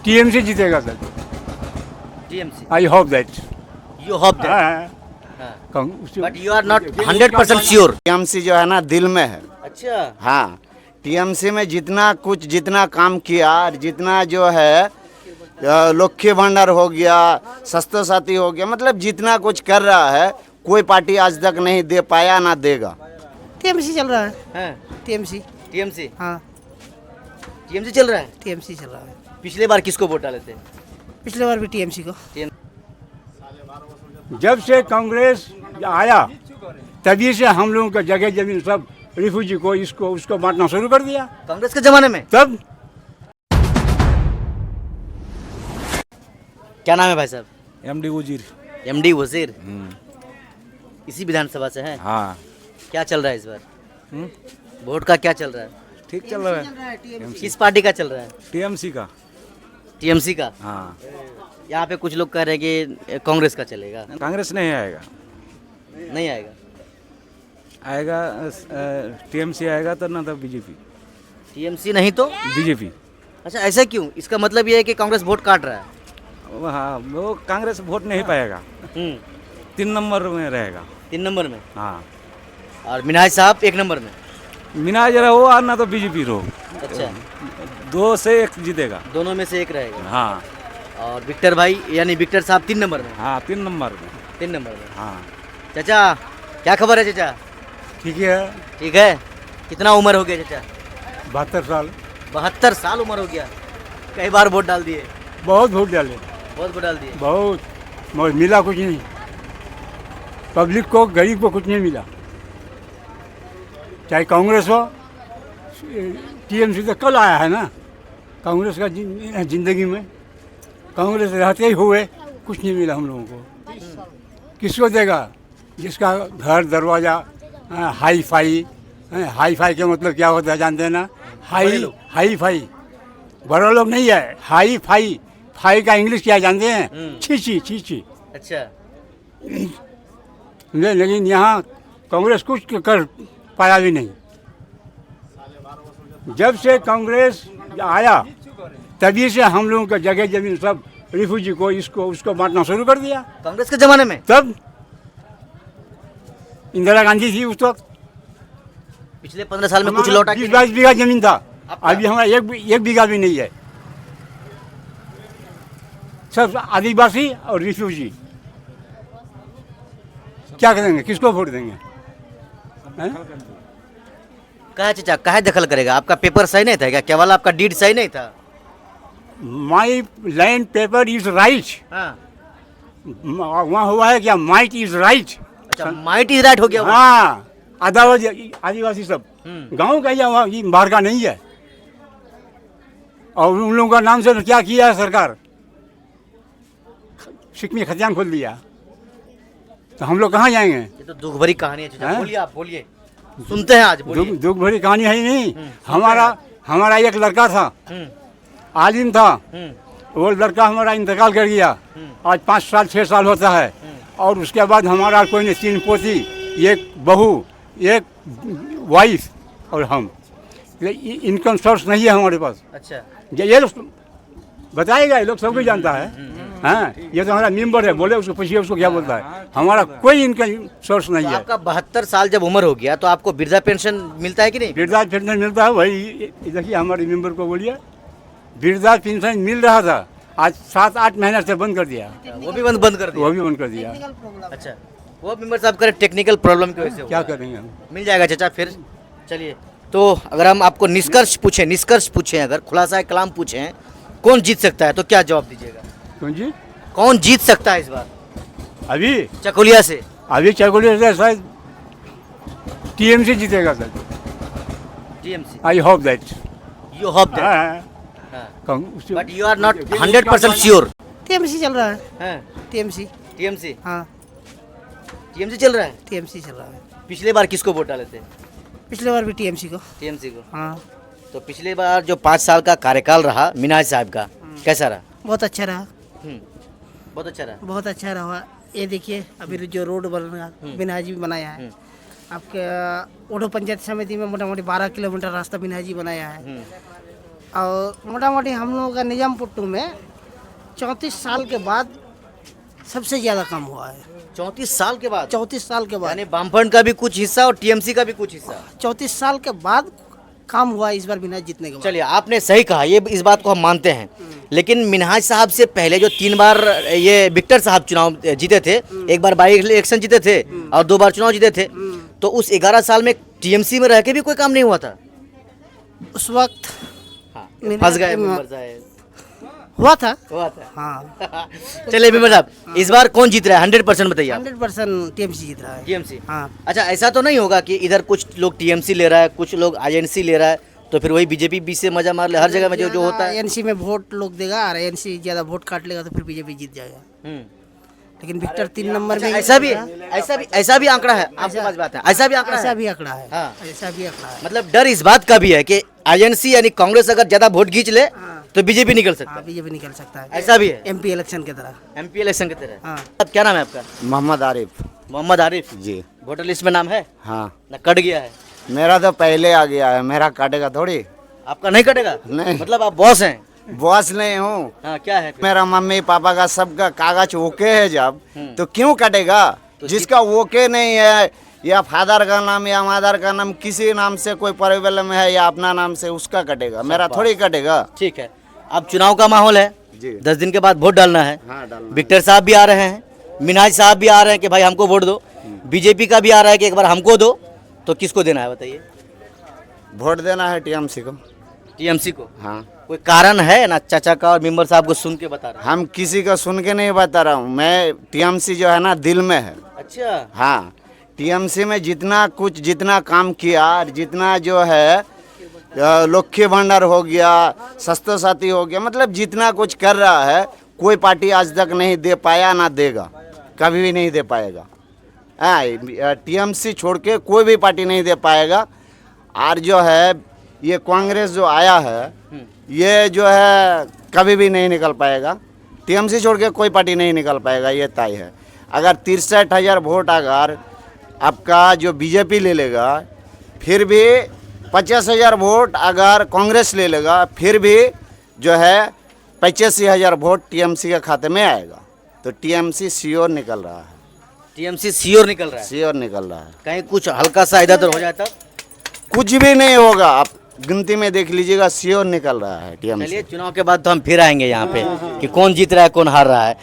TMC जीतेगा sir. TMC I hope that. You hope that but you are not 100% sure. TMC जो है ना दिल में है। अच्छा हाँ, टीएमसी में जितना काम किया, जितना जो है लक्ष्मी भंडार हो गया, स्वास्थ्य साथी हो गया, मतलब जितना कुछ कर रहा है कोई पार्टी आज तक नहीं दे पाया ना देगा। टीएमसी चल रहा है। हैं टीएमसी। टीएमसी हाँ, टीएमसी चल रहा है। टीएमसी चल रहा है। पिछले बार किसको वोट डाले थे? पिछले बार भी टीएमसी को। जब से कांग्रेस आया तभी से हम लोगों का जगह जमीन सब रिफ्यूजी को इसको उसको बांटना शुरू कर दिया। कांग्रेस के जमाने में। तब क्या नाम है भाई साहब? एमडी वजीर। एमडी वजीर। इसी विधानसभा से हैं। हाँ, क्या चल रहा है इस बार? वोट का क्या चल रहा है? ठीक चल रहा है। किस पार्टी का चल रहा है? टीएमसी का। टीएमसी का। हाँ, यहाँ पे कुछ लोग कह रहे हैं कि कांग्रेस का चलेगा। कांग्रेस नहीं आएगा। नहीं आएगा। आएगा टीएमसी आएगा तो ना तो बीजेपी। टीएमसी नहीं तो बीजेपी। अच्छा, ऐसा क्यों? इसका मतलब ये है कि कांग्रेस वोट काट रहा है। हाँ, वो कांग्रेस वोट नहीं पाएगा। 3 नंबर में रहेगा। 3 नंबर में। हाँ, और मिनाज साहब 1 नंबर में। मिनाज रहो और ना तो बीजेपी रहो, अच्छा, 2 से 1 जीतेगा। दोनों में से एक रहेगा। हाँ और विक्टर भाई यानी विक्टर साहब 3 नंबर में। हाँ, 3 नंबर में। 3 नंबर में। हाँ, चाचा क्या खबर है चाचा? ठीक है। ठीक है। कितना उम्र हो गया चाचा? 72 साल। 72 साल उम्र हो गया। कई बार वोट डाल दिए? बहुत वोट डाले, बहुत वोट डाल दिए। बहुत, मगर मिला कुछ नहीं। पब्लिक को, गरीब को कुछ नहीं मिला। चाहे कांग्रेस हो, टीएमसी तो कल आया है ना। कांग्रेस का जिंदगी में कांग्रेस रहते ही हुए कुछ नहीं मिला हम लोगों को। किसको देगा? जिसका घर दरवाज़ा हाई फाई के मतलब क्या होता है जानते हैं ना? हाई फाई बड़ा लोग नहीं है। हाई फाई, फाई का इंग्लिश क्या जानते हैं? छी। अच्छा, लेकिन यहाँ कांग्रेस कुछ कर पाया भी नहीं। जब से कांग्रेस आया तभी से हम लोगों का जगह जमीन सब रिफ्यूजी को इसको उसको बांटना शुरू कर दिया। कांग्रेस के जमाने में। तब इंदिरा गांधी थी उस वक्त। पिछले 15 साल में कुछ लौटा के 20-22 बीघा जमीन था। आपका? अभी हमारा एक बीघा भी नहीं है। सब आदिवासी और रिफ्यूजी। क्या करेंगे? किसको वोट देंगे? कहा चाचा कहा दखल करेगा? आपका पेपर सही नहीं था क्या? केवल आपका डीड सही नहीं था? माई लैंड पेपर इज राइट। हाँ। वहाँ हुआ है क्या? Might is right. अच्छा, माइट इज राइट हो गया। हाँ, आदिवासी सब गांव का या वहाँ ये बाहर का नहीं है। और उन लोगों का नाम से क्या किया है सरकार? सिक्किम खतियान खोल दिया। तो हम लोग कहाँ जाएंगे? ये तो दुख भरी कहानी है चाचा। बोलिए, आप बोलिए, सुनते हैं आज। बोलिए। दुख भरी कहानी है ही नहीं। हमारा एक लड़का था, आलिम था। वो लड़का हमारा इंतकाल कर गया। आज 5 साल 6 साल होता है। और उसके बाद हमारा कोई नहीं, 3 पोती, एक बहू, एक वाइफ और हम। इनकम सोर्स नहीं है हमारे पास। अच्छा, ये लोग बताएगा, ये लोग सब कुछ जानता है। हाँ, ये तो हमारा मेंबर है, बोले उसको, पूछिए उसको क्या बोलता है। हमारा कोई इनकम सोर्स नहीं है। आपका 72 साल जब उम्र हो गया तो आपको वृद्धा पेंशन मिलता है कि नहीं? वृद्धा पेंशन मिलता है। वही देखिए हमारे मेंबर को बोलिए, वृद्धा पेंशन मिल रहा था, आज 7-8 महीने से बंद कर दिया। वो भी बंद कर दिया। वो भी बंद कर दिया। अच्छा, वो मेंबर साहब करे टेक्निकल प्रॉब्लम की वजह से। क्या करेंगे हम? मिल जाएगा चाचा फिर। चलिए, तो अगर हम आपको निष्कर्ष पूछें, अगर खुलासा कलाम पूछें, कौन जीत सकता है तो क्या जवाब दीजिएगा? कौन जी? कौन जीत सकता है इस बार अभी चकुलिया से? अभी चकुलिया से शायद टीएमसी जीतेगा sir. TMC. I hope that. You hope that but you are not 100% sure. TMC चल रहा है। हैं? टीएमसी। टीएमसी। हाँ, टीएमसी चल रहा है। टीएमसी चल रहा है। पिछले बार किसको वोट डाले थे? पिछले बार भी टीएमसी को। टीएमसी को। हाँ, तो पिछले बार जो 5 साल का कार्यकाल रहा मिनाज साहब का, कैसा रहा? बहुत अच्छा रहा। बहुत अच्छा रहा। बहुत अच्छा रहा। ये देखिए अभी जो रोड बन रहा बिनाजी बनाया है। आपके ओडो पंचायत समिति में मोटा मोटी 12 किलोमीटर रास्ता बिनाजी बनाया है। और मोटा मोटी हम लोगों का निजाम पुट्टू में 34 साल के बाद सबसे ज़्यादा काम हुआ है। 34 साल के बाद 34 साल के बाद यानी वामफ्रंट का भी कुछ हिस्सा और टीएमसी का भी कुछ हिस्सा। 34 साल के बाद काम हुआ है इस बार मिनहाज जीतने के बाद। चलिए आपने सही कहा, ये इस बात को हम मानते हैं, लेकिन मिनहाज साहब से पहले जो 3 बार ये विक्टर साहब चुनाव जीते थे, एक बार बाई इलेक्शन जीते थे और 2 बार चुनाव जीते थे, तो उस 11 साल में टीएमसी में रह के भी कोई काम नहीं हुआ था। उस वक्त फंस गए मेंबर साहब। हुआ था। हाँ चलिए मेंबर साहब, इस बार कौन जीत रहा है 100% बताइए आप। 100% टीएमसी जीत रहा है। टीएमसी। हाँ। अच्छा, ऐसा तो नहीं होगा कि इधर कुछ लोग टीएमसी ले रहा है, कुछ लोग आईएनसी ले रहा है, तो फिर वही बीजेपी बीच से मजा मार ले, हर जगह में जो होता है। एनसी में वोट लोग देगा और एनसी ज़्यादा वोट काट लेगा तो फिर बीजेपी जीत जाएगा। लेकिन विक्टर 3 नंबर में ऐसा भी आंकड़ा है आपके पास बात है, ऐसा भी आंकड़ा ऐसा है। भी आंकड़ा है। हाँ। ऐसा भी आंकड़ा है। मतलब डर इस बात का भी है कि आईएनसी यानी कांग्रेस अगर ज्यादा वोट खींच ले तो बीजेपी निकल सकता हाँ, है। बीजेपी निकल सकता है। ऐसा भी है एमपी इलेक्शन की तरह। एमपी इलेक्शन की तरह। हाँ। अब क्या नाम है आपका? मोहम्मद आरिफ मोहम्मद आरिफ जी। वोटर लिस्ट में नाम है हाँ, ना कट गया है? मेरा तो पहले आ गया है, मेरा काटेगा थोड़ी। आपका नहीं कटेगा? नहीं। मतलब आप बॉस हैं? बॉस नहीं हूँ, हाँ, क्या है फिर? मेरा मम्मी पापा का सबका कागज ओके है जब, तो क्यों कटेगा? जिसका ओके नहीं है या फादर का नाम या मदर का नाम किसी नाम से कोई प्रॉब्लम है या अपना नाम से, उसका कटेगा, मेरा थोड़ी कटेगा। ठीक है, अब चुनाव का माहौल है जी। 10 दिन के बाद वोट डालना है। हाँ, डालना। विक्टर साहब भी आ रहे हैं, मिनहाज साहब भी आ रहे हैं कि भाई हमको वोट दो, बीजेपी का भी आ रहा है कि एक बार हमको दो, तो किसको देना है बताइए? वोट देना है टीएमसी को। टीएमसी को। हाँ, कोई कारण है ना? चाचा का और मेंबर साहब को सुन के बता रहे हैं। हम किसी का सुन के नहीं बता रहा हूँ, मैं टीएमसी जो है ना दिल में है। अच्छा। हाँ, टीएमसी में जितना काम किया और जितना जो है लक्ष्मी भंडार हो गया, सस्ता साथी हो गया, मतलब जितना कुछ कर रहा है कोई पार्टी आज तक नहीं दे पाया ना देगा, कभी भी नहीं दे पाएगा। टीएमसी छोड़ के कोई भी पार्टी नहीं दे पाएगा। और जो है ये कांग्रेस जो आया है ये जो है कभी भी नहीं निकल पाएगा। टीएमसी छोड़ के कोई पार्टी नहीं निकल पाएगा, ये तय है। अगर 63,000 वोट अगर आपका जो बीजेपी ले लेगा, फिर भी 50,000 वोट अगर कांग्रेस ले लेगा, फिर भी जो है 85,000 वोट टीएमसी के खाते में आएगा। तो टीएमसी श्योर निकल रहा है, टीएमसी श्योर निकल रहा है। श्योर निकल रहा है। कहीं कुछ हल्का सा इधर उधर हो जाता? कुछ भी नहीं होगा, आप गिनती में देख लीजिएगा, श्योर निकल रहा है टीएमसी। चलिए, चुनाव के बाद तो हम फिर आएंगे यहाँ पे कि कौन जीत रहा है कौन हार रहा है।